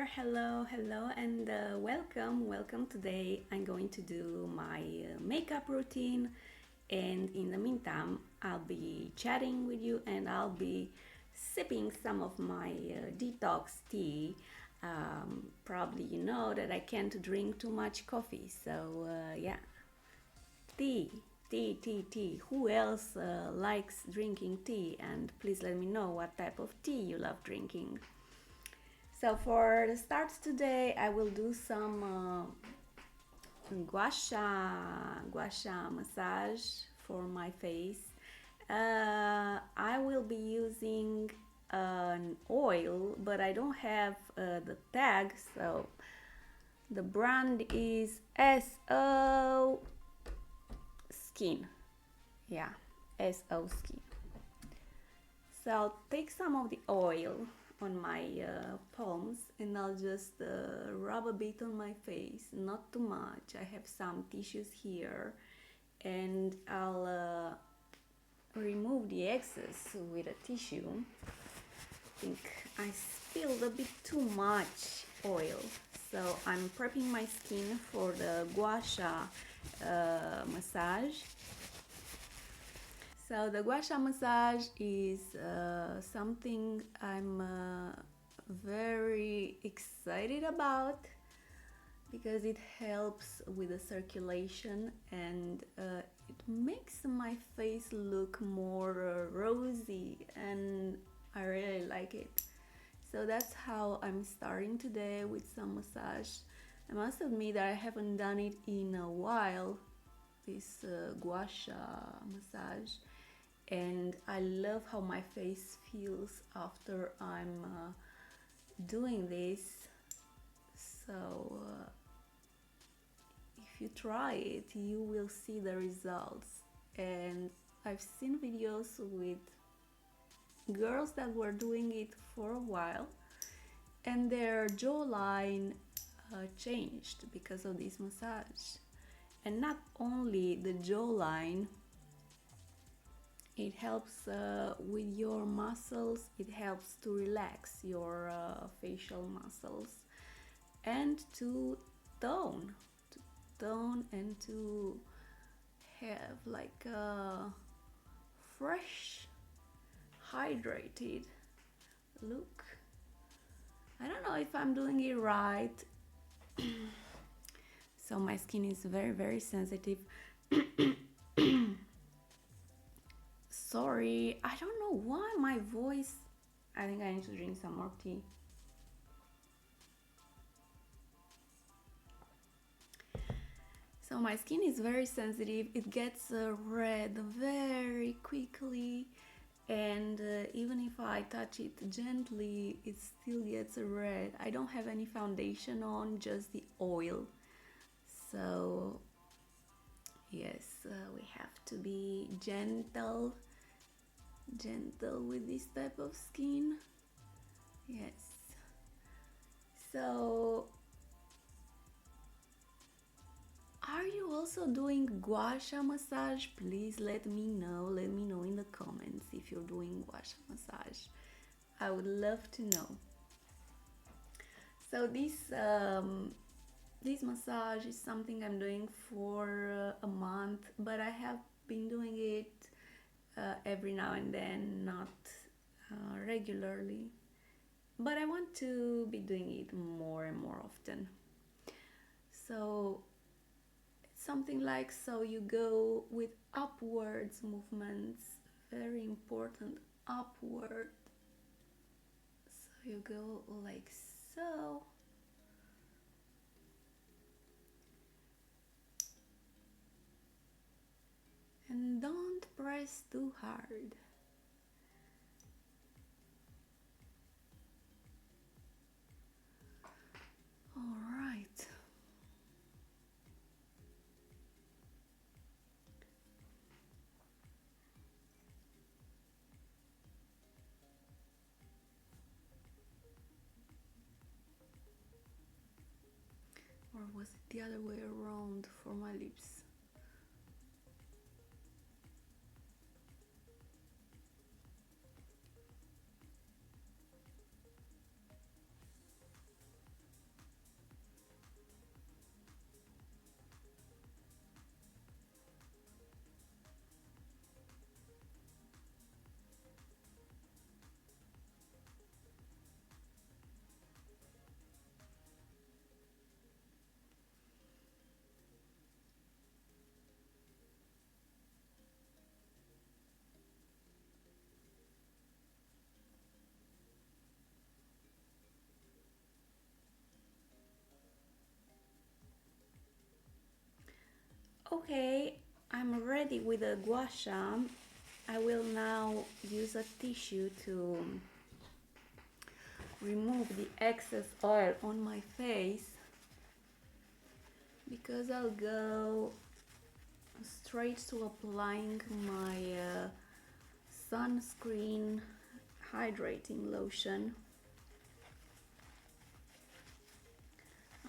there. Hello, and welcome. Today I'm going to do my makeup routine, and in the meantime, I'll be chatting with you and I'll be sipping some of my detox tea. Probably you know that I can't drink too much coffee, so yeah, tea. Tea. Who else likes drinking tea? And please let me know what type of tea you love drinking. So for the start today, I will do some Gua Sha massage for my face. I will be using an oil, but I don't have the tag, so the brand is SO Skin. Yeah, SO Skin. So I'll take some of the oil on my palms and I'll just rub a bit on my face, not too much. I have some tissues here and I'll remove the excess with a tissue. I think I spilled a bit too much oil, so I'm prepping my skin for the Gua Sha massage. So the Gua Sha massage is something I'm very excited about because it helps with the circulation and it makes my face look more rosy, and I really like it. So that's how I'm starting today with some massage. I must admit that I haven't done it in a while, this Gua Sha massage, and I love how my face feels after I'm doing this. So if you try it, you will see the results. And I've seen videos with girls that were doing it for a while and their jawline changed because of this massage. And not only the jawline, it helps with your muscles, it helps to relax your facial muscles and to tone, and to have like a fresh, hydrated look. I don't know if I'm doing it right. So my skin is very sensitive. Sorry, I don't know why my voice. I think I need to drink some more tea. So my skin is very sensitive. It gets red very quickly, and even if I touch it gently, it still gets red. I don't have any foundation on, just the oil. So yes, we have to be gentle with this type of skin. Yes. So are you also doing Gua Sha massage? Please let me know in the comments if you're doing Gua Sha massage. I would love to know. So this massage is something I'm doing for a month, but I have been doing it every now and then, not regularly. But I want to be doing it more and more often. So it's something like, so you go with upwards movements, very important, upward. So you go like so. And don't press too hard. All right. Or was it the other way around for my lips? Okay, I'm ready with the Gua Sha. I will now use a tissue to remove the excess oil on my face, because I'll go straight to applying my sunscreen hydrating lotion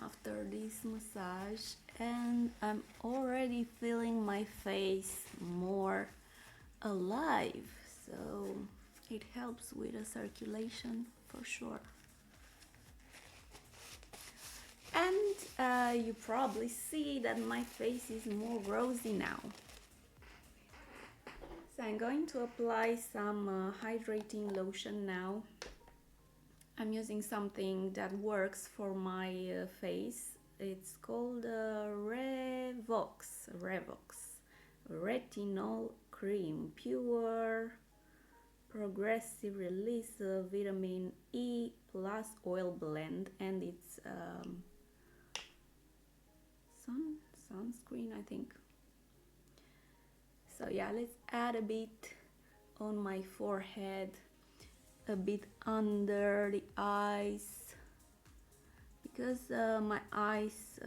after this massage, and I'm already feeling my face more alive, so it helps with the circulation for sure. And you probably see that my face is more rosy now. So I'm going to apply some hydrating lotion now. I'm using something that works for my face. It's called Revox Retinol Cream, pure progressive release vitamin E plus oil blend, and it's sunscreen, I think. So yeah, let's add a bit on my forehead, a bit under the eyes, because my eyes,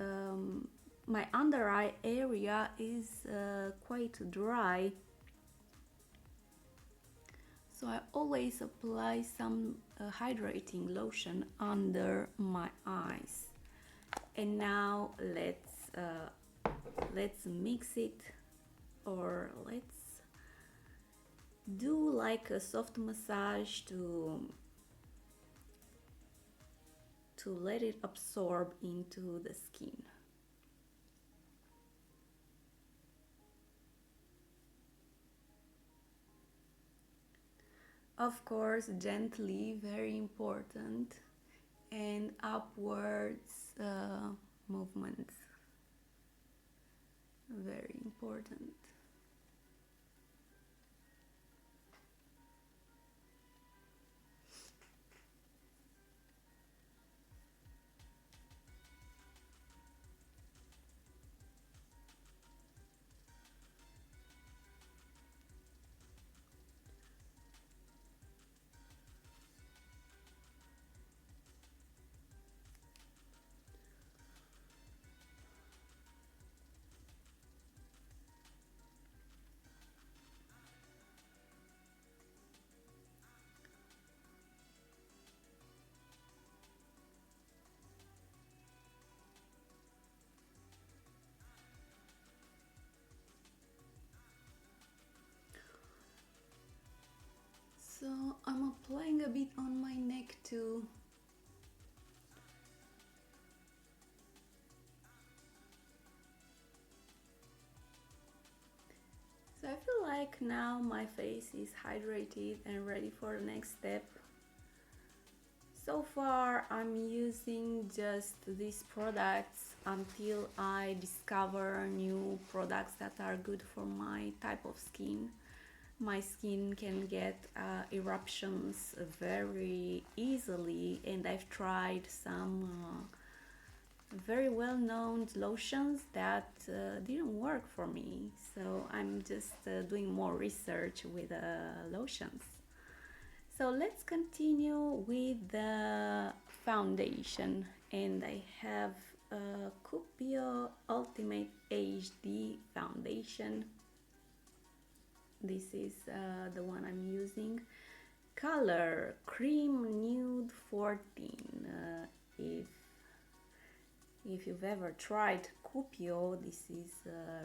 my under eye area is quite dry. So I always apply some hydrating lotion under my eyes. And now let's mix it, or let's do like a soft massage to let it absorb into the skin. Of course, gently, very important, and upwards movements, very important. So I'm applying a bit on my neck too. So I feel like now my face is hydrated and ready for the next step. So far I'm using just these products until I discover new products that are good for my type of skin. My skin can get eruptions very easily, and I've tried some very well-known lotions that didn't work for me, so I'm just doing more research with lotions. So let's continue with the foundation, and I have a Cupio Ultimate HD foundation. This is the one I'm using. Color Cream Nude 14. If you've ever tried Cupio, this is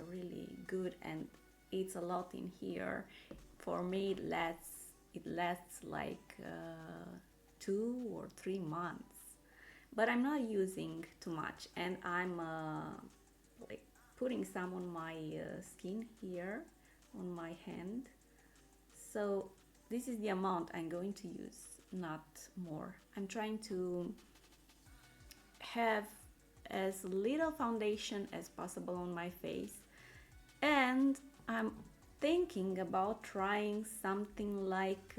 really good, and it's a lot in here. For me, it lasts like 2 or 3 months, but I'm not using too much, and I'm like putting some on my skin here on my hand. So this is the amount I'm going to use, not more. I'm trying to have as little foundation as possible on my face, and I'm thinking about trying something like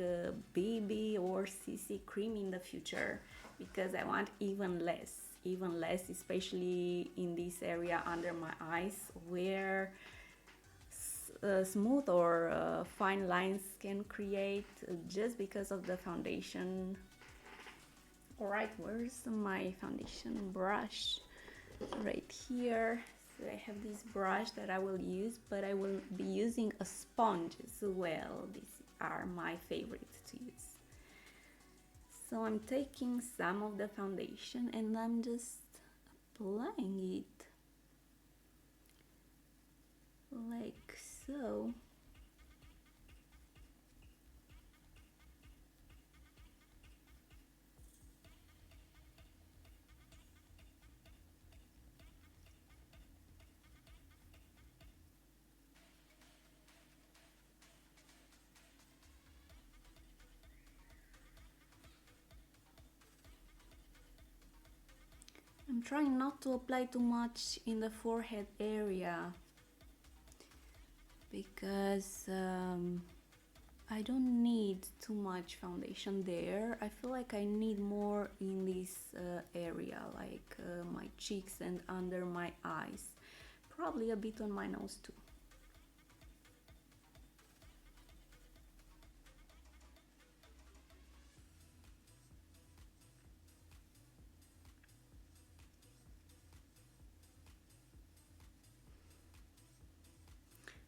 BB or CC cream in the future, because I want even less even less, especially in this area under my eyes where smooth or fine lines can create just because of the foundation. Alright, where's my foundation brush? Right here. So I have this brush that I will use, but I will be using a sponge as well. These are my favorites to use. So I'm taking some of the foundation and I'm just applying it like so. I'm trying not to apply too much in the forehead area because I don't need too much foundation there. I feel like I need more in this area, like my cheeks and under my eyes. Probably a bit on my nose too.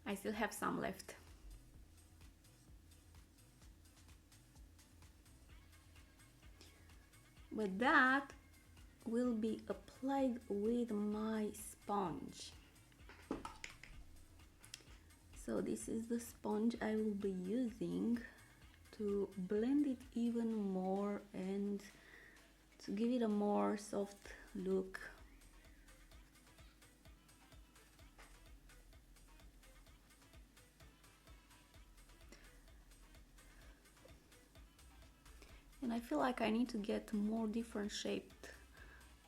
I still have some left. But that will be applied with my sponge. So this is the sponge I will be using to blend it even more and to give it a more soft look. And I feel like I need to get more different shaped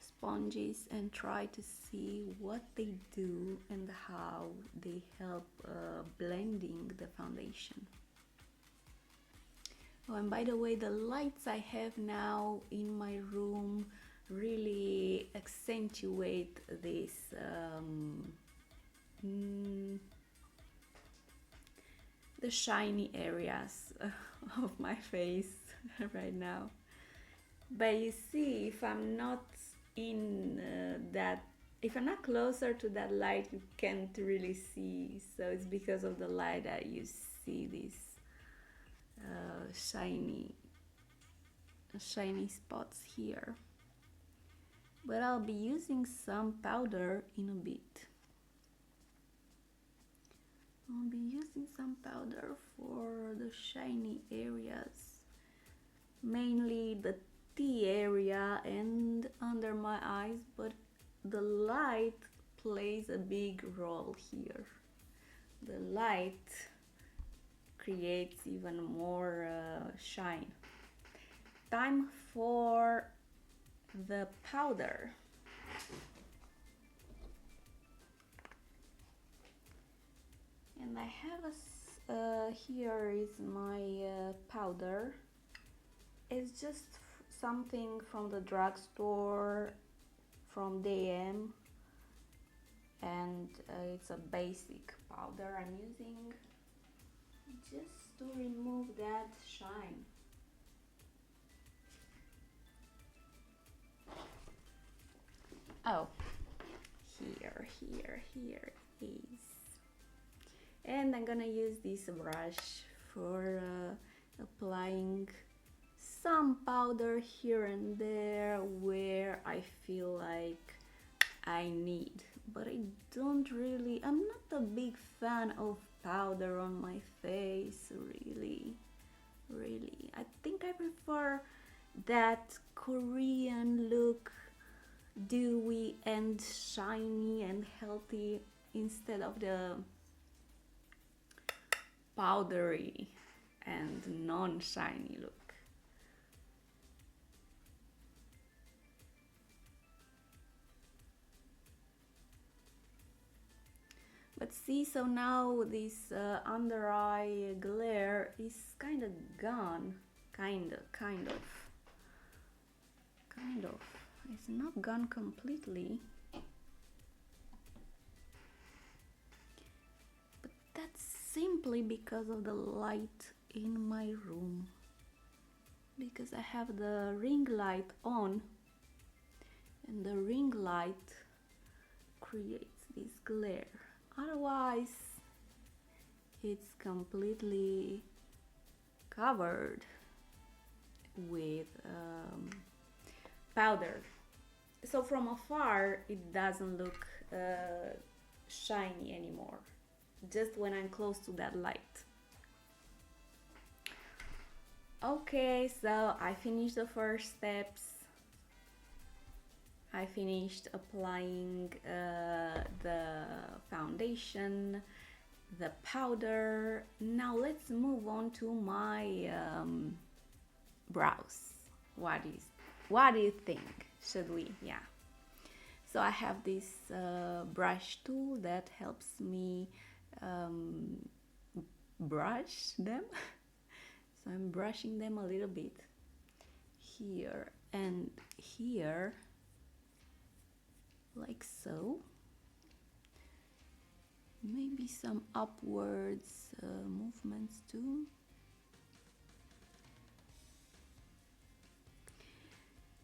sponges and try to see what they do and how they help blending the foundation. Oh, and by the way, the lights I have now in my room really accentuate this the shiny areas of my face right now. But you see, if I'm not in if I'm not closer to that light, you can't really see. So it's because of the light that you see these shiny spots here. But I'll be using some powder in a bit. I'll be using some powder for the shiny areas, mainly the T area and under my eyes, but the light plays a big role here. The light creates even more shine. Time for the powder. And I have here is my powder. It's just something from the drugstore, from DM, and it's a basic powder I'm using just to remove that shine. Oh, here it is. And I'm gonna use this brush for applying some powder here and there where I feel like I need, but I'm not a big fan of powder on my face, really. I think I prefer that Korean look, dewy and shiny and healthy, instead of the powdery and non-shiny look. But see, so now this under eye glare is kind of gone, kind of. It's not gone completely. But that's simply because of the light in my room. Because I have the ring light on, and the ring light creates this glare. Otherwise, it's completely covered with powder. So from afar, it doesn't look shiny anymore. Just when I'm close to that light. Okay, so I finished the first steps. I finished applying the foundation, the powder. Now let's move on to my brows. What do you think? Should we? Yeah. So I have this brush tool that helps me brush them. So I'm brushing them a little bit here and here, like so. Maybe some upwards movements too.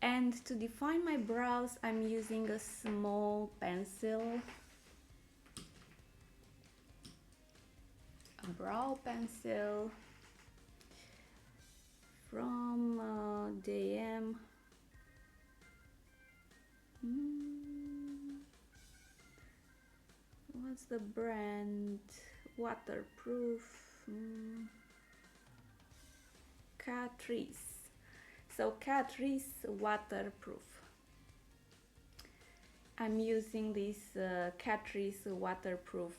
And to define my brows, I'm using a small pencil, a brow pencil from DM. What's the brand? Waterproof. Catrice. So Catrice waterproof. I'm using this Catrice waterproof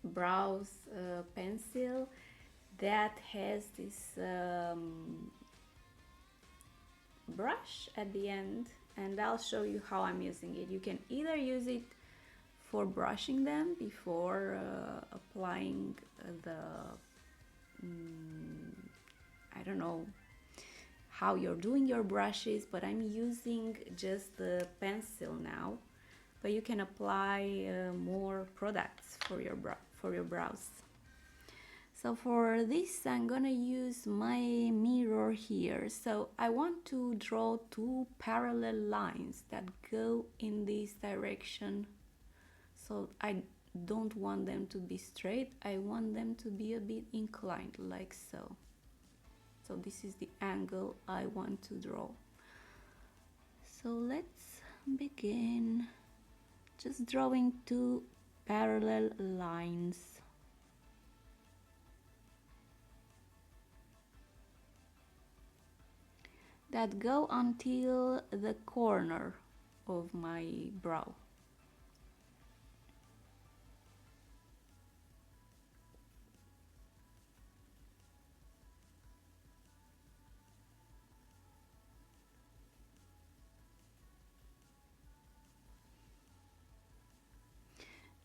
brows pencil that has this brush at the end, and I'll show you how I'm using it. You can either use it for brushing them before applying the I don't know how you're doing your brushes, but I'm using just the pencil now, but you can apply more products for your brows. So for this I'm gonna use my mirror here. So I want to draw two parallel lines that go in this direction. So I don't want them to be straight, I want them to be a bit inclined, like so. So this is the angle I want to draw. So let's begin just drawing two parallel lines. That go until the corner of my brow.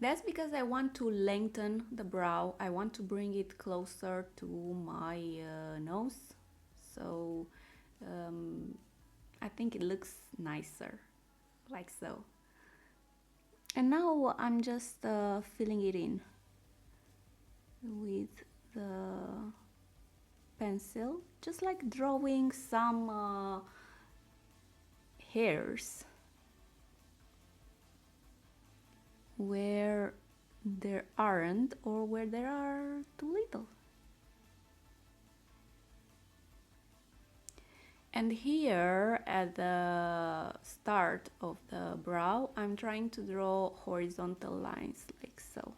That's because I want to lengthen the brow. I want to bring it closer to my nose. So I think it looks nicer, like so. And now I'm just filling it in with the pencil, just like drawing some hairs where there aren't, or where there are too little. And here at the start of the brow, I'm trying to draw horizontal lines, like so.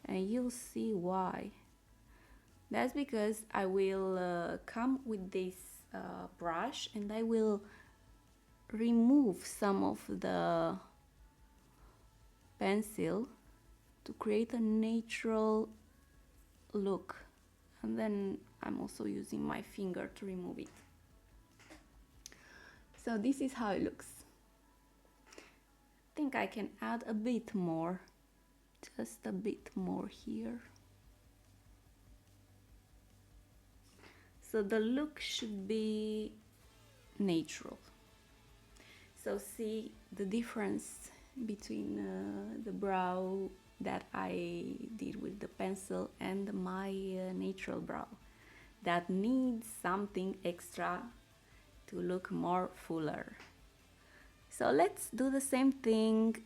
And you'll see why. That's because I will come with this brush and I will remove some of the pencil to create a natural look, and then I'm also using my finger to remove it. So this is how it looks. I think I can add a bit more, just a bit more here. So the look should be natural. So see the difference between the brow that I did with the pencil and my natural brow that needs something extra to look more fuller. So let's do the same thing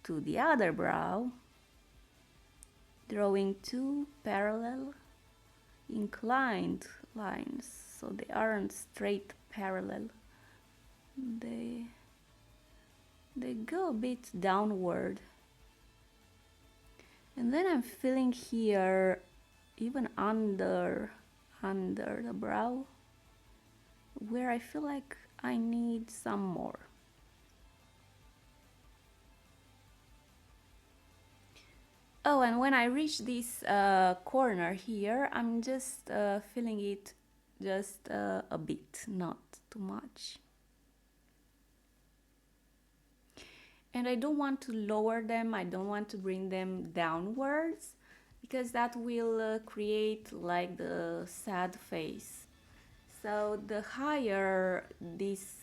to the other brow, drawing two parallel inclined lines, so they aren't straight parallel. They go a bit downward. And then I'm filling here, even under the brow, where I feel like I need some more. Oh, and when I reach this corner here, I'm just filling it just a bit, not too much. And I don't want to lower them, I don't want to bring them downwards, because that will create like the sad face. So the higher this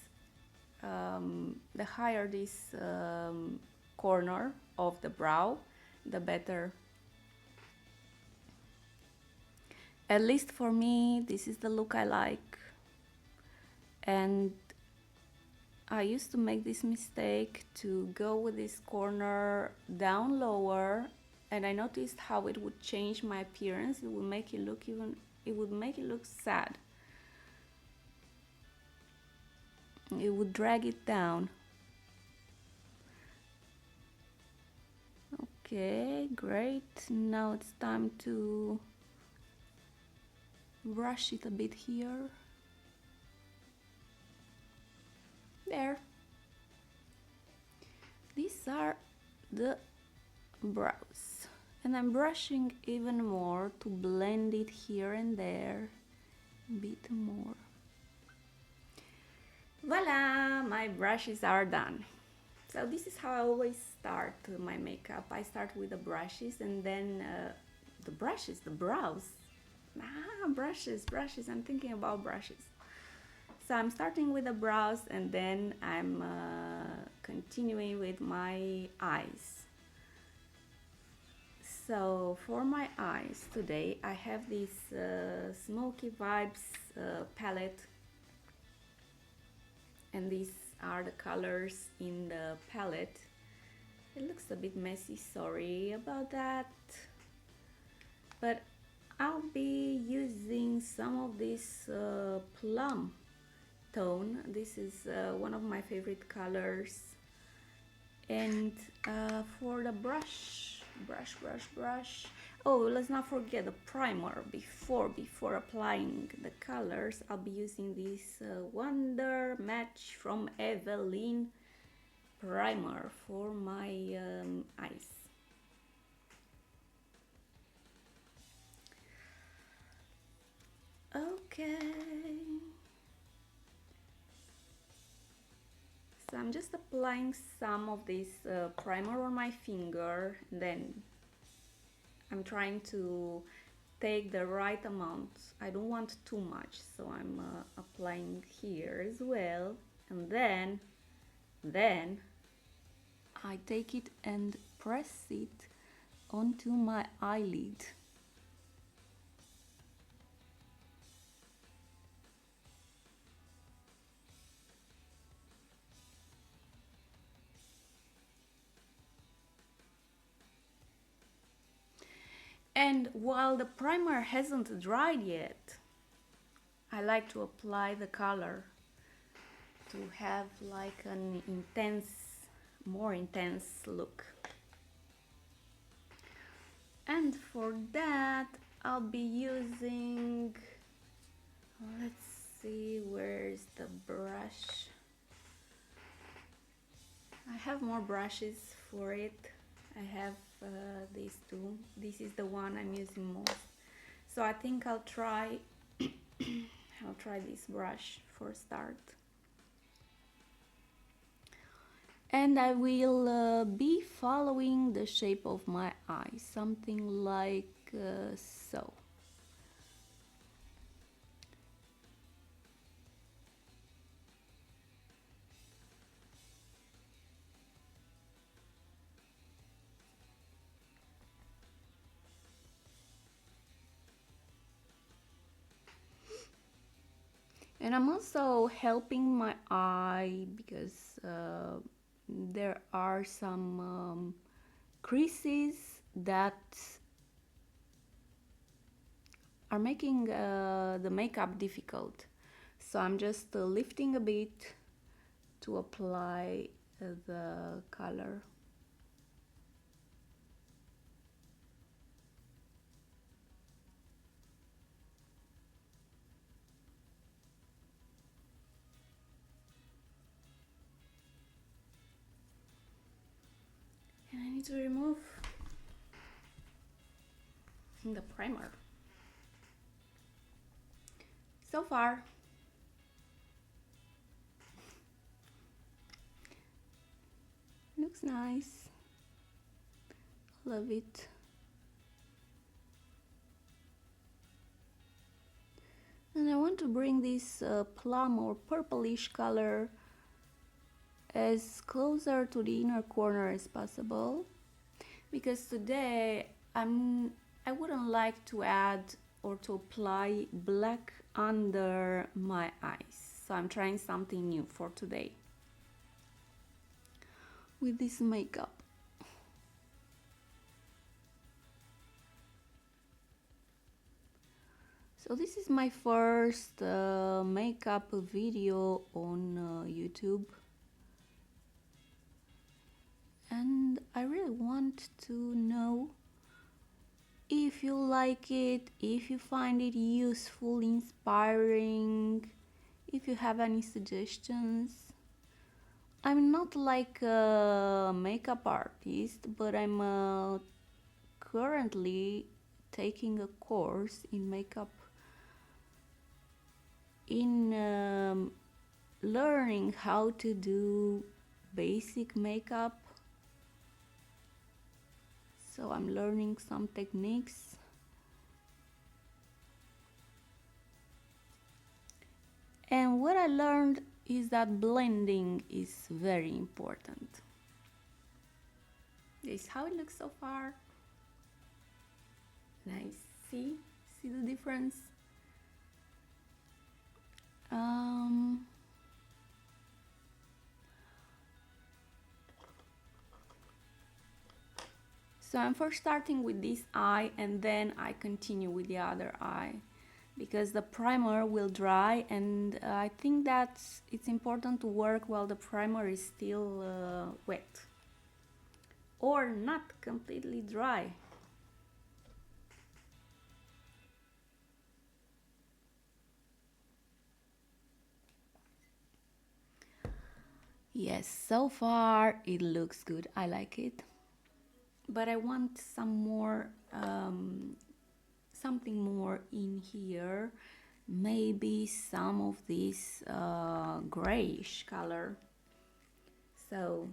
corner of the brow, the better. At least for me, this is the look I like. And I used to make this mistake to go with this corner down lower, and I noticed how it would change my appearance. It would make it look sad. It would drag it down. Okay, great. Now it's time to brush it a bit here. There. These are the brows. And I'm brushing even more to blend it here and there a bit more. Voila! My brushes are done. So this is how I always start my makeup. I start with the brushes, and then the brows. Brushes, I'm thinking about brushes. So I'm starting with the brows, and then I'm continuing with my eyes. So for my eyes today, I have this Smoky Vibes palette, and these are the colors in the palette. It looks a bit messy, sorry about that, but I'll be using some of this plum tone. This is one of my favorite colors. And for the brush, oh, let's not forget the primer. Before applying the colors, I'll be using this Wonder Match from Evelyn primer for my eyes. Okay, so I'm just applying some of this primer on my finger, and then I'm trying to take the right amount. I don't want too much, so I'm applying here as well, and then I take it and press it onto my eyelid. And while the primer hasn't dried yet, I like to apply the color to have like an more intense look. And for that, I'll be using, let's see, where's the brush? I have more brushes for it. I have these two. This is the one I'm using most. So I think I'll try this brush for start. And I will be following the shape of my eye, something like so. And I'm also helping my eye because there are some creases that are making the makeup difficult. So I'm just lifting a bit to apply the color. And I need to remove the primer. So far, looks nice. Love it. And I want to bring this plum or purplish color as closer to the inner corner as possible, because today I wouldn't like to add or to apply black under my eyes. So I'm trying something new for today with this makeup. So this is my first makeup video on YouTube, and I really want to know if you like it, if you find it useful, inspiring, if you have any suggestions. I'm not like a makeup artist, but I'm currently taking a course in makeup, in learning how to do basic makeup. So I'm learning some techniques. And what I learned is that blending is very important. This is how it looks so far. Nice. See the difference? So I'm first starting with this eye and then I continue with the other eye, because the primer will dry, and I think that it's important to work while the primer is still wet or not completely dry. Yes, so far it looks good. I like it, but I want something more in here. Maybe some of this grayish color. So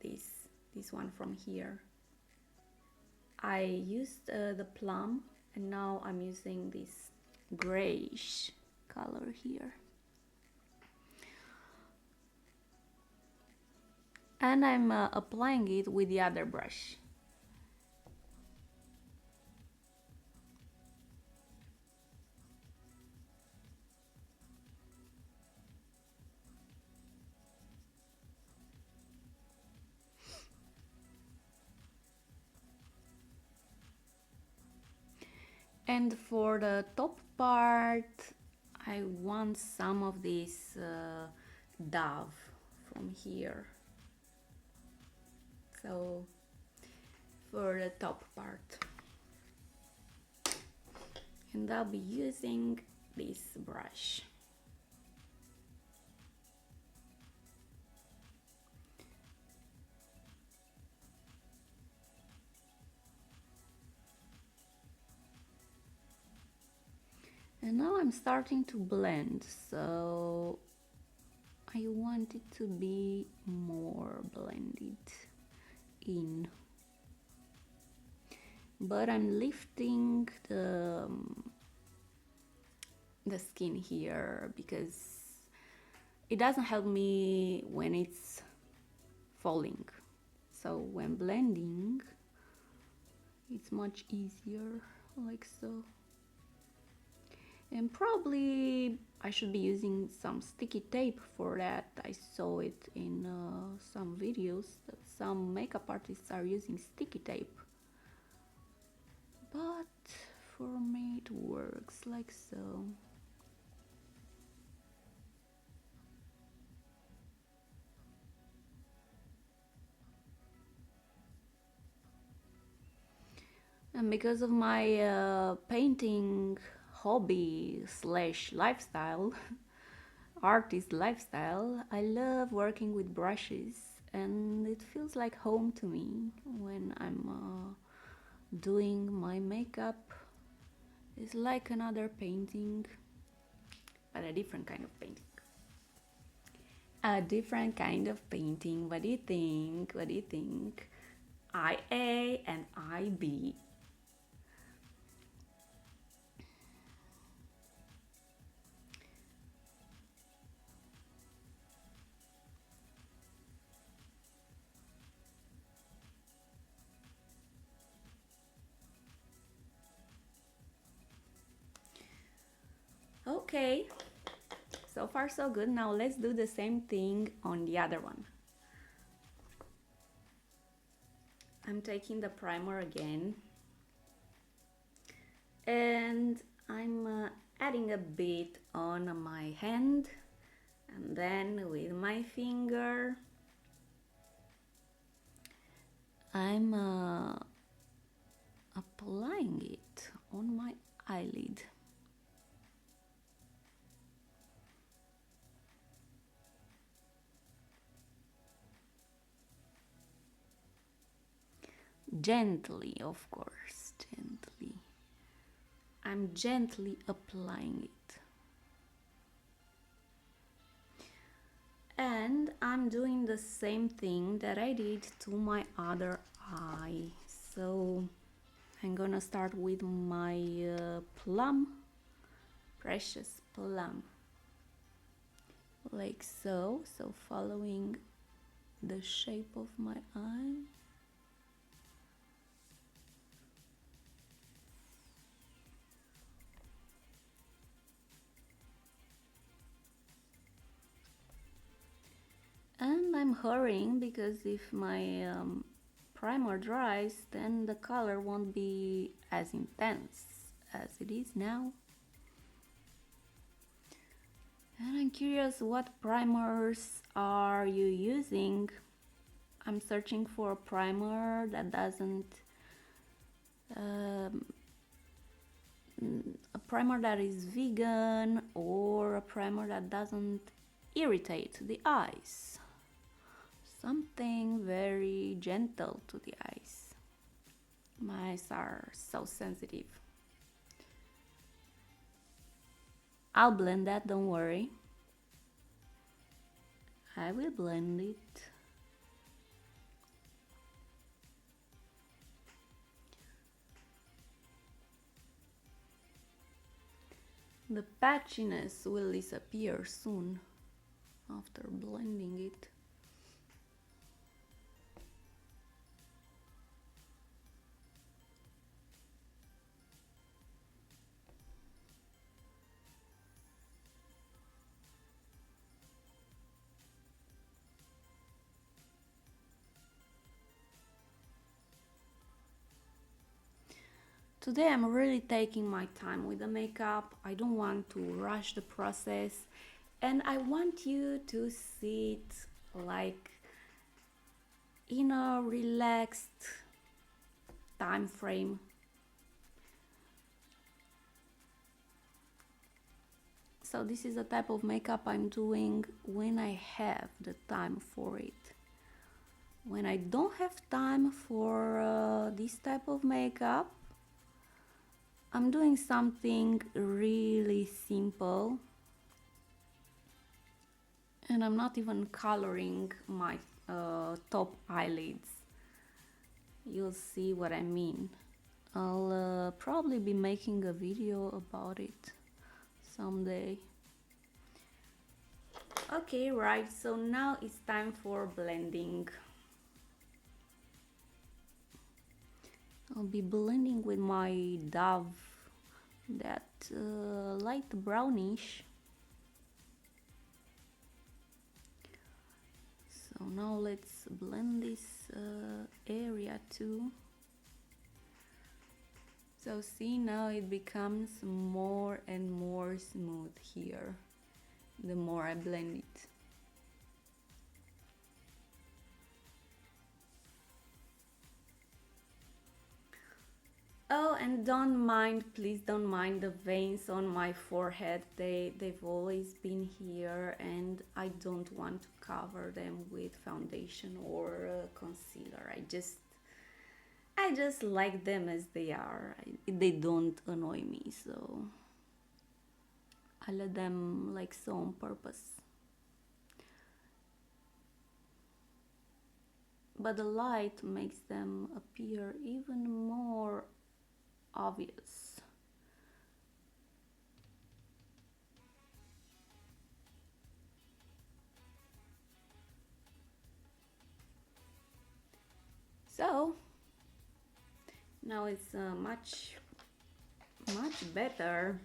this one from here. I used the plum, and now I'm using this grayish color here. And I'm applying it with the other brush. And for the top part, I want some of this dove from here. So for the top part, and I'll be using this brush. And now I'm starting to blend, so I want it to be more blended in. But I'm lifting the skin here because it doesn't help me when it's falling. So when blending, it's much easier, like so. And probably I should be using some sticky tape for that. I saw it in some videos that some makeup artists are using sticky tape. But for me it works like so. And because of my painting hobby slash lifestyle, artist lifestyle, I love working with brushes, and it feels like home to me when I'm doing my makeup. It's like another painting, but a different kind of painting. A different kind of painting. What do you think? What do you think? I A and I B. Okay, so far so good. Now let's do the same thing on the other one. I'm taking the primer again, and I'm adding a bit on my hand, and then with my finger I'm applying it on my eyelid. Gently, of course, gently. I'm gently applying it. And I'm doing the same thing that I did to my other eye. So I'm gonna start with my plum, precious plum, like so. So following the shape of my eye. And I'm hurrying because if my primer dries, then the color won't be as intense as it is now. And I'm curious, what primers are you using? I'm searching for a primer that doesn't um, a primer that is vegan, or a primer that doesn't irritate the eyes. Something very gentle to the eyes. My eyes are so sensitive. I'll blend that, don't worry. I will blend it. The patchiness will disappear soon after blending it. Today I'm really taking my time with the makeup. I don't want to rush the process, and I want you to see it like in a relaxed time frame. So this is the type of makeup I'm doing when I have the time for it. When I don't have time for this type of makeup, I'm doing something really simple, and I'm not even coloring my top eyelids. You'll see what I mean. I'll probably be making a video about it someday. Okay, right, so now it's time for blending. I'll be blending with my Dove, that light brownish. now let's blend this area too. So see, now it becomes more and more smooth here the more I blend it. Oh, and don't mind, please don't mind the veins on my forehead. They've always been here and I don't want to cover them with foundation or concealer. I just like them as they are. They don't annoy me, so I let them like so on purpose. But the light makes them appear even more obvious. So now it's much better.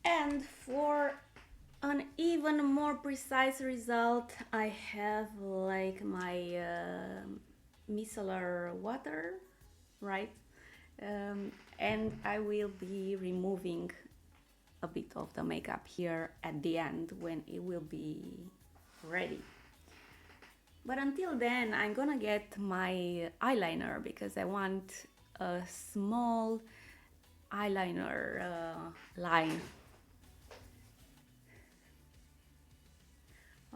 And for an even more precise result, I have like my micellar water, right? And I will be removing a bit of the makeup here at the end when it will be ready. But until then, I'm gonna get my eyeliner because I want a small eyeliner line.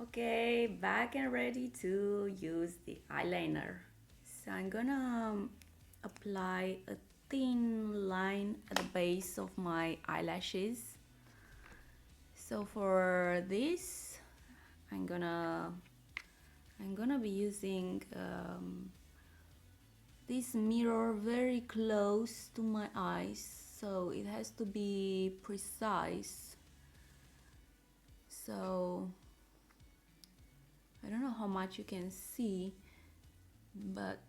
Okay, back and ready to use the eyeliner. So I'm gonna apply a thin line at the base of my eyelashes. So for this, I'm gonna be using this mirror very close to my eyes, so it has to be precise. So I don't know how much you can see, but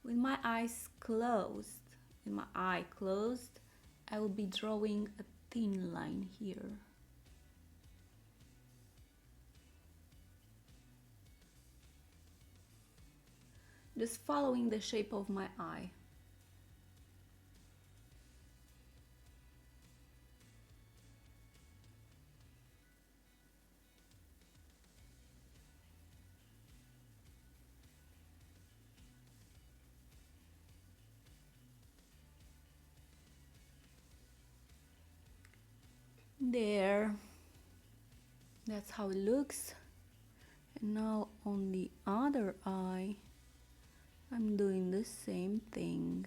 with my eyes closed, with my eye closed, I will be drawing a thin line here. Just following the shape of my eye. There, that's how it looks. And now on the other eye, I'm doing the same thing.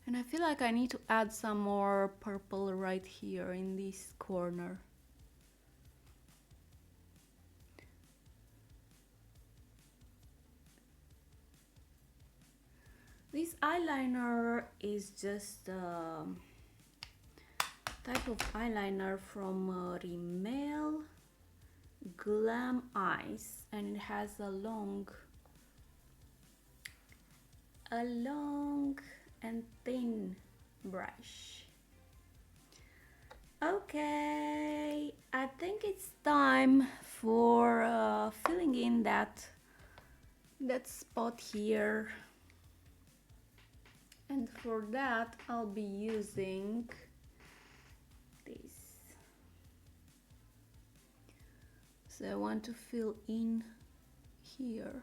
And I feel like I need to add some more purple right here in this corner. This eyeliner is just a type of eyeliner from Rimmel Glam Eyes, and it has a long and thin brush. Okay, I think it's time for filling in that spot here, and for that I'll be using this. So I want to fill in here.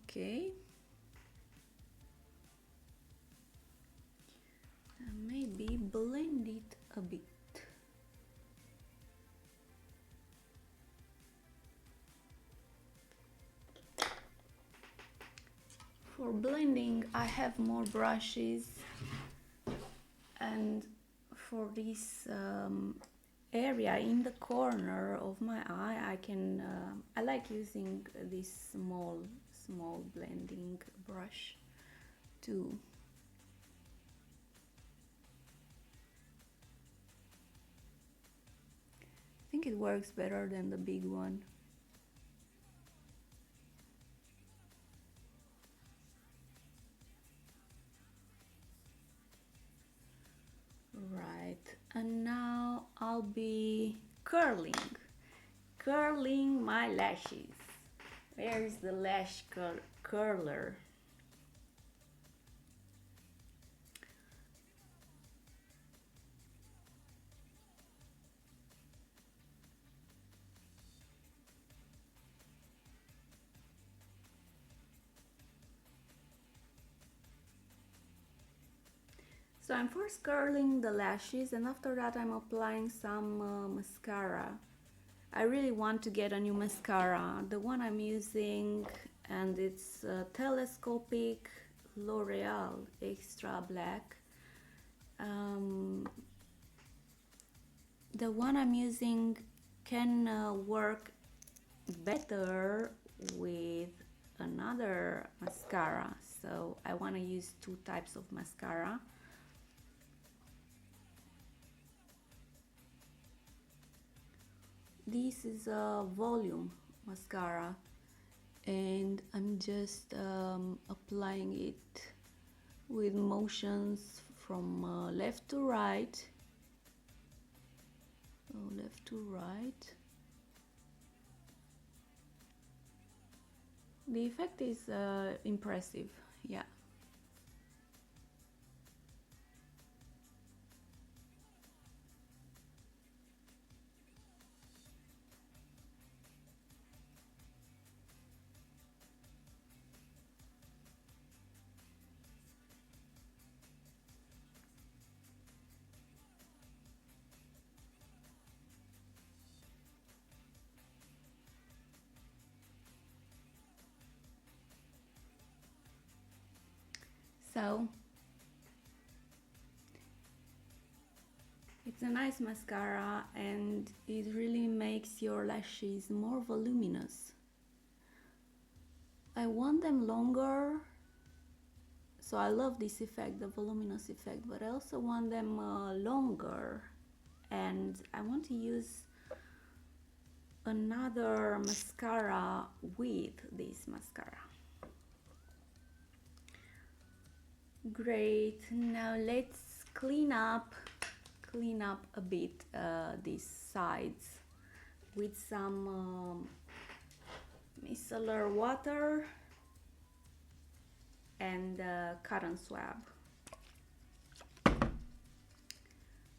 Okay. And maybe blend it a bit. For blending, I have more brushes, and for this area in the corner of my eye, I like using this small blending brush too. I think it works better than the big one. Right, and now I'll be curling my lashes. Where's the lash curler? So I'm first curling the lashes, and after that I'm applying some mascara. I really want to get a new mascara. The one I'm using, and it's telescopic L'Oreal Extra Black. The one I'm using can work better with another mascara, so I want to use two types of mascara. This is a volume mascara, and I'm just applying it with motions from left to right. Left to right. The effect is impressive, yeah. So it's a nice mascara, and it really makes your lashes more voluminous. I want them longer, so I love this effect, the voluminous effect, but I also want them longer, and I want to use another mascara with this mascara. Great, now let's clean up a bit these sides with some micellar water and cotton swab,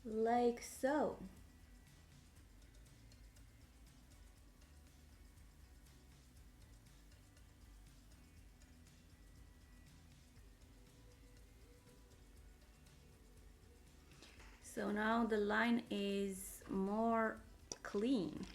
like so. So now the line is more clean.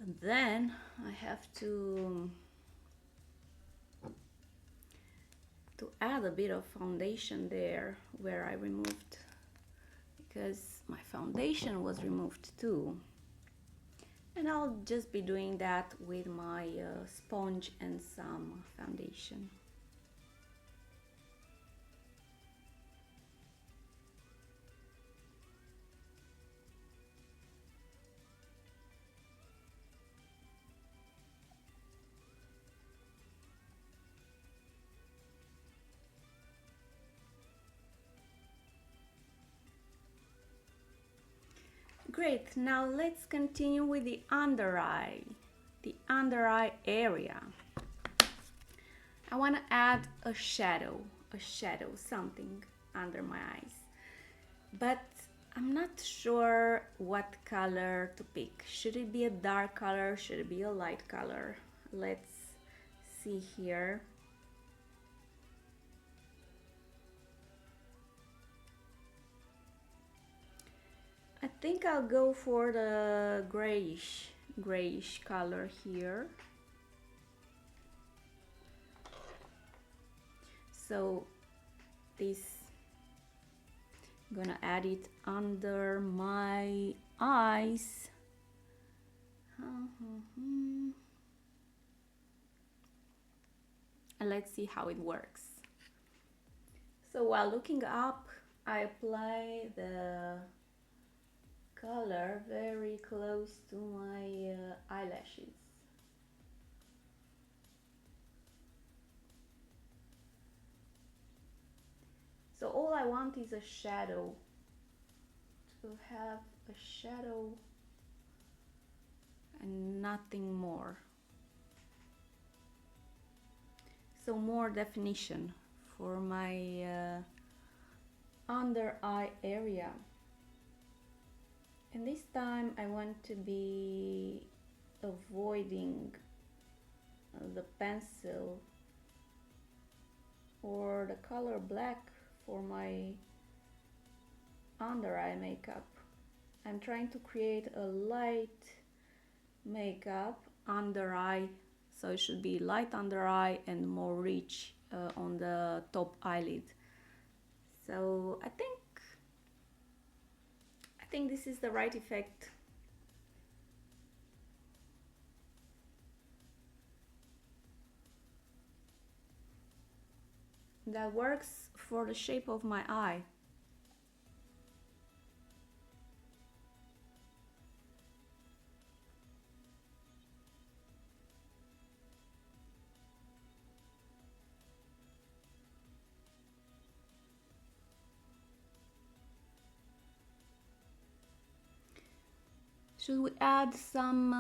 But then I have to add a bit of foundation there where I removed because my foundation was removed too. And I'll just be doing that with my sponge and some foundation. Great, now let's continue with the under eye area. I want to add a shadow, something under my eyes. But I'm not sure what color to pick. Should it be a dark color? Should it be a light color? Let's see here. I think I'll go for the grayish color here. So this, I'm gonna add it under my eyes. And let's see how it works. So while looking up, I apply the color very close to my eyelashes. So all I want is a shadow, to have a shadow and nothing more. So more definition for my under eye area. And this time I want to be avoiding the pencil or the color black for my under eye makeup. I'm trying to create a light makeup under eye, so it should be light under eye and more rich on the top eyelid. So I think this is the right effect. That works for the shape of my eye. Should we add some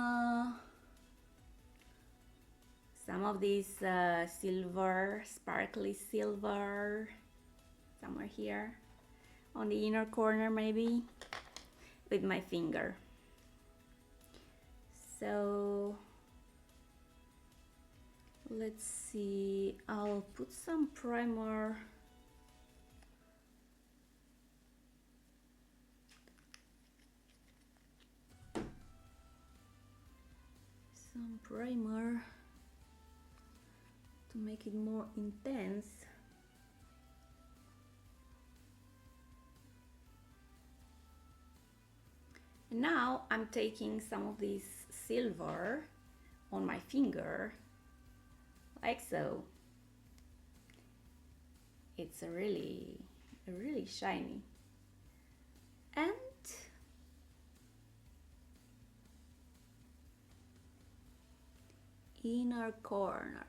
of these silver, sparkly silver, somewhere here on the inner corner maybe, with my finger? So let's see, I'll put some primer. Some primer to make it more intense. And now I'm taking some of this silver on my finger, like so. It's really shiny. And inner corner.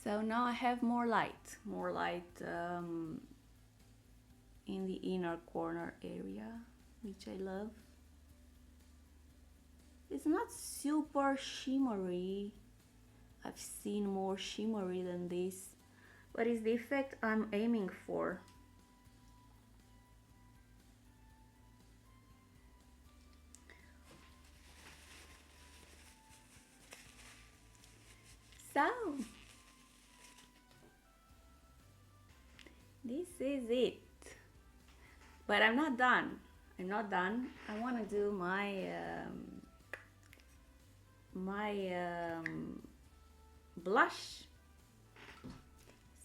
So now I have more light in the inner corner area, which I love. It's not super shimmery. I've seen more shimmery than this, but it's the effect I'm aiming for. So, this is it. But I'm not done. I'm not done. I want to do my blush.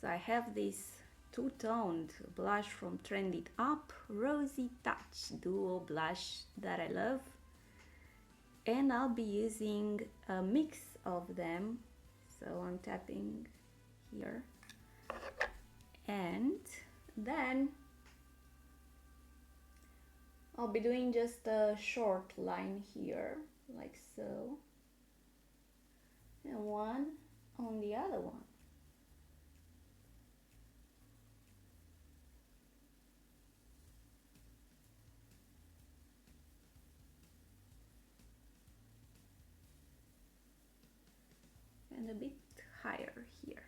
So I have this two-toned blush from Trend It Up, Rosy Touch Duo Blush that I love. And I'll be using a mix of them. So I'm tapping here. And then I'll be doing just a short line here, like so. And one on the other one. And a bit higher here,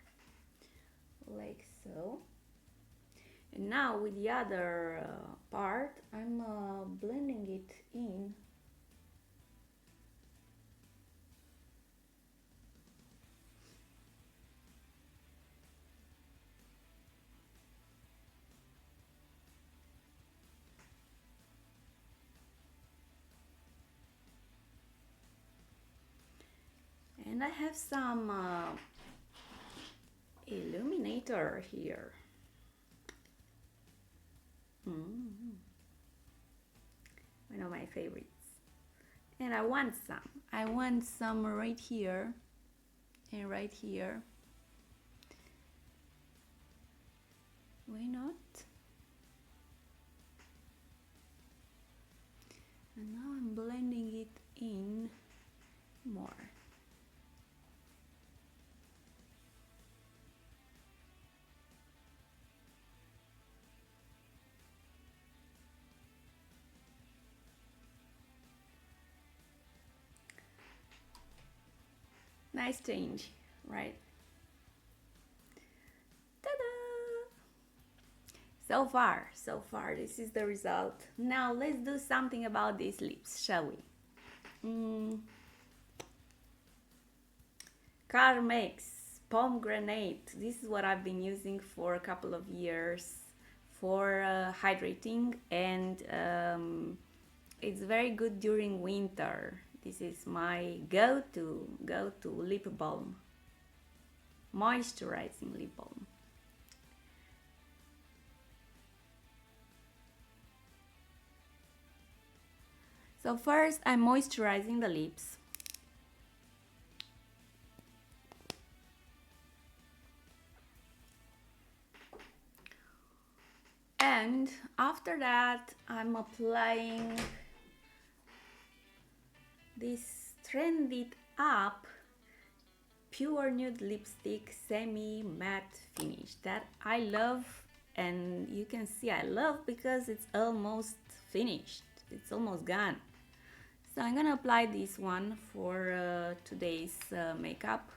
like so. And now with the other part, I'm blending it in. And I have some illuminator here. One of my favorites. And I want some. I want some right here and right here. Why not? And now I'm blending it in more. Nice change, right? Ta-da! So far, this is the result. Now let's do something about these lips, shall we? Carmex pomegranate. This is what I've been using for a couple of years for hydrating, and it's very good during winter. This is my go-to lip balm, moisturizing lip balm. So first I'm moisturizing the lips. And after that I'm applying this Trend It Up Pure Nude Lipstick Semi Matte Finish that I love, and you can see I love because it's almost finished. It's almost gone. So I'm gonna apply this one for today's makeup.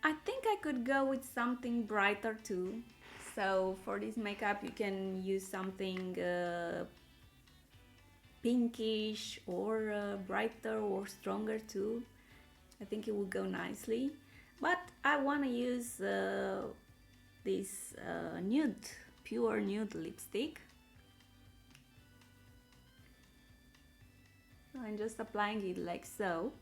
I think I could go with something brighter too. So for this makeup you can use something pinkish or brighter or stronger too. I think it would go nicely. But I want to use this pure nude lipstick. So I'm just applying it like so.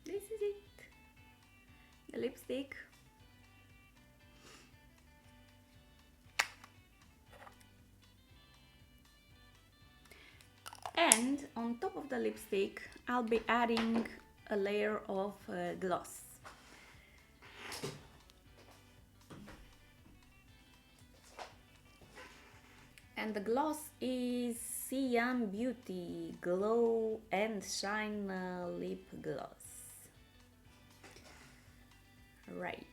This is it, the lipstick. And on top of the lipstick, I'll be adding a layer of gloss. And the gloss is Siam Beauty Glow and Shine Lip Gloss. Right.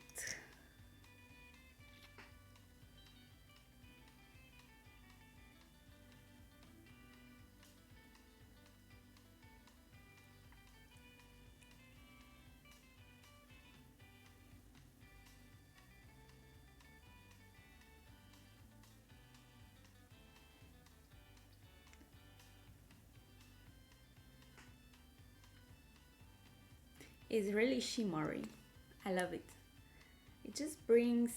is really shimmery. I love it. It just brings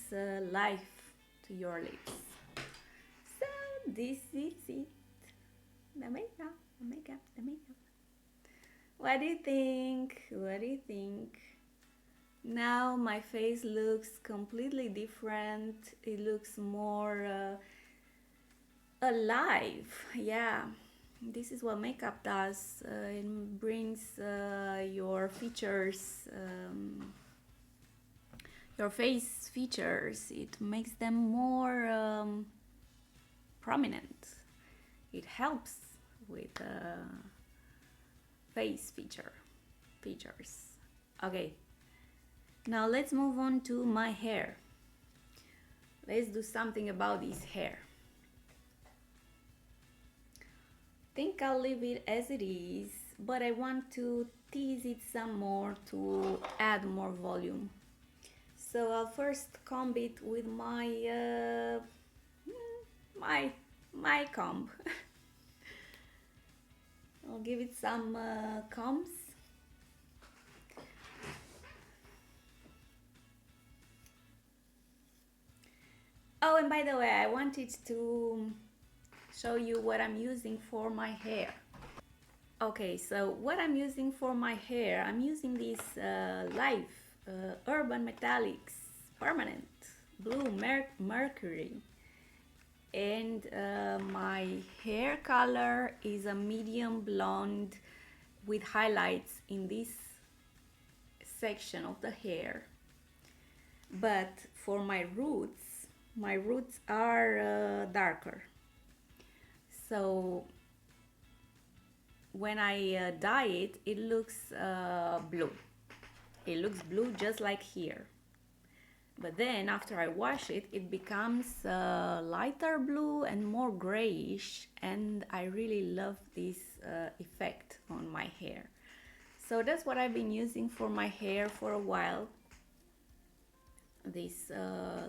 life to your lips. So this is it. The makeup, the makeup, the makeup. What do you think? What do you think? Now my face looks completely different. It looks more alive. Yeah, this is what makeup does. It brings your features, your face features. It makes them more prominent. It helps with face features. Okay, now let's move on to my hair. Let's do something about this hair. Think I'll leave it as it is, but I want to tease it some more to add more volume. So I'll first comb it with my my comb. I'll give it some combs. Oh, and by the way, I wanted to show you what I'm using for my hair. Okay, so what I'm using for my hair, I'm using this Life Urban Metallics Permanent Blue Mercury. And my hair color is a medium blonde with highlights in this section of the hair. But for my roots are darker. So when I dye it, it looks blue. It looks blue just like here. But then after I wash it, it becomes lighter blue and more grayish, and I really love this effect on my hair. So that's what I've been using for my hair for a while. This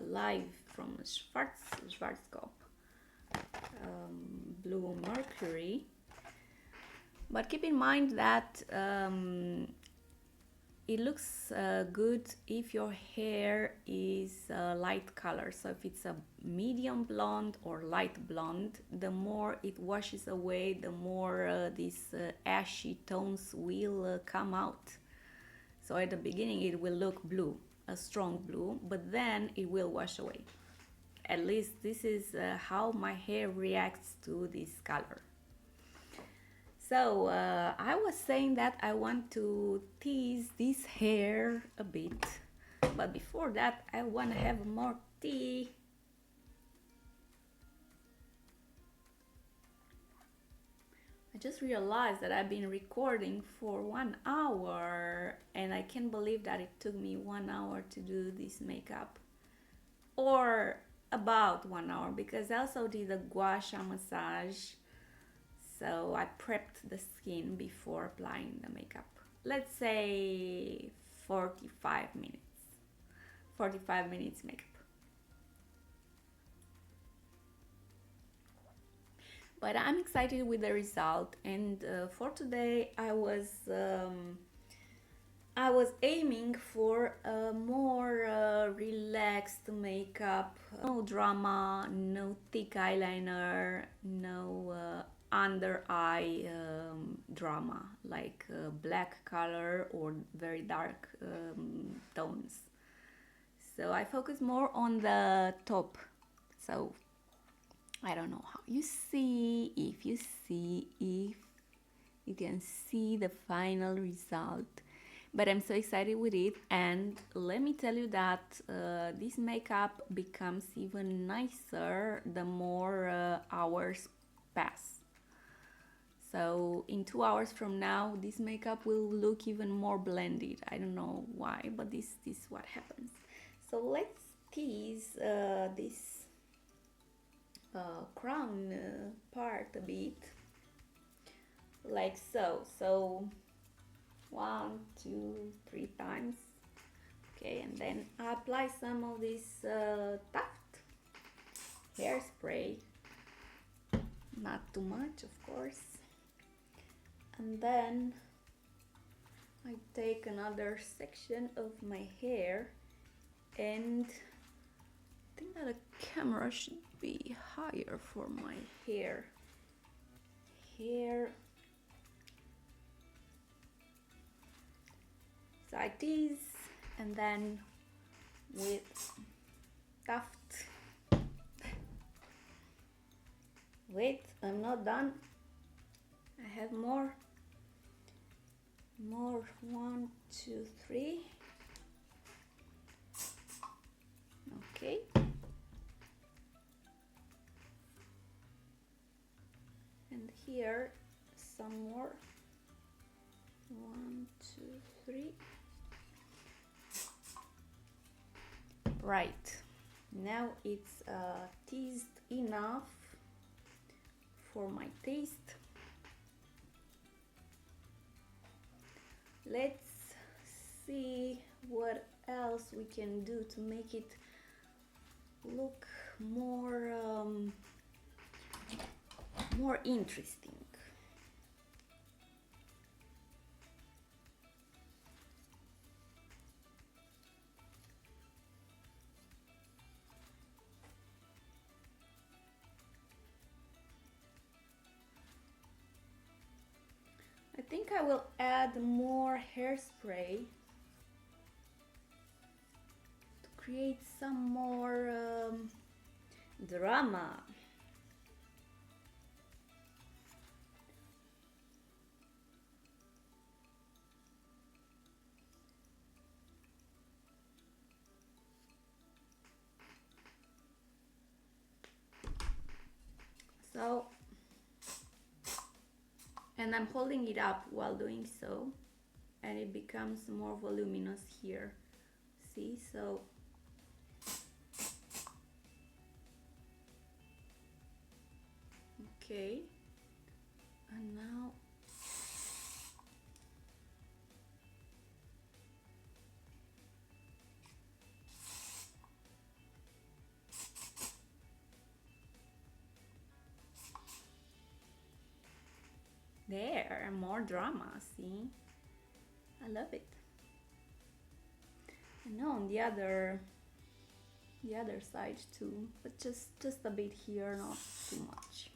Live from Schwarzkopf Blue Mercury. But keep in mind that it looks good if your hair is light color. So if it's a medium blonde or light blonde, the more it washes away, the more these ashy tones will come out. So at the beginning it will look blue, a strong blue, but then it will wash away. At least this is how my hair reacts to this color. So I was saying that I want to tease this hair a bit, but before that I want to have more tea. I just realized that I've been recording for 1 hour, and I can't believe that it took me 1 hour to do this makeup, or about 1 hour, because I also did a Gua Sha massage. So I prepped the skin before applying the makeup. Let's say 45 minutes. 45 minutes makeup. But I'm excited with the result, and for today I was aiming for a more relaxed makeup. No drama, no thick eyeliner, no under eye drama like black color or very dark tones. So I focus more on the top. So I don't know how you see, if you can see the final result, but I'm so excited with it. And let me tell you that this makeup becomes even nicer the more hours pass. So in 2 hours from now, this makeup will look even more blended. I don't know why, but this is what happens. So let's tease this crown part a bit, like so. So 1, 2, 3 times. Okay, and then I apply some of this Taft hairspray. Not too much, of course. And then I take another section of my hair, and I think that the camera should be higher for my hair. Like this, and then with tuft. Wait, I'm not done. I have more. 1, 2, 3. Okay. And here some more. 1, 2, 3. Right. Now it's teased enough for my taste. Let's see what else we can do to make it look more more interesting. I think I will add more hairspray to create some more drama. So, and I'm holding it up while doing so, and it becomes more voluminous here. See, so okay, and now there, more drama. See, I love it. And now on the other side too, but just a bit here, not too much.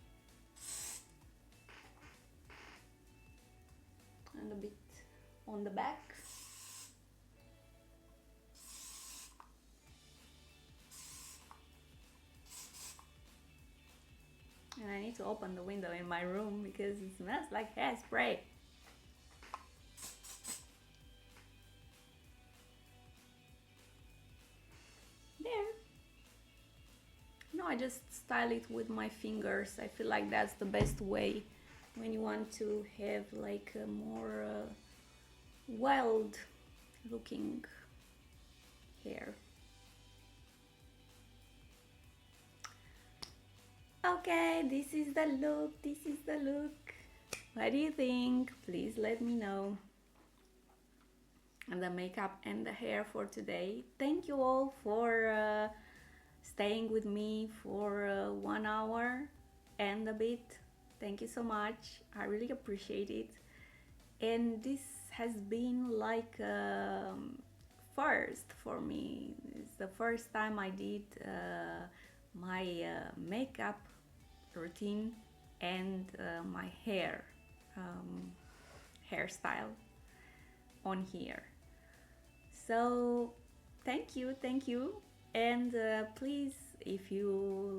And a bit on the back. And I need to open the window in my room because it smells like hairspray. There. No, I just style it with my fingers. I feel like that's the best way when you want to have like a more wild looking hair. Okay, this is the look. What do you think? Please let me know. And the makeup and the hair for today. Thank you all for staying with me for 1 hour and a bit. Thank you so much. I really appreciate it. And this has been like first for me. It's the first time I did my makeup routine and my hairstyle on here. So thank you, and please, if you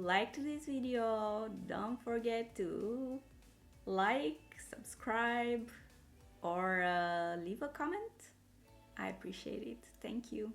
liked this video, don't forget to like, subscribe, or leave a comment. I appreciate it. Thank you.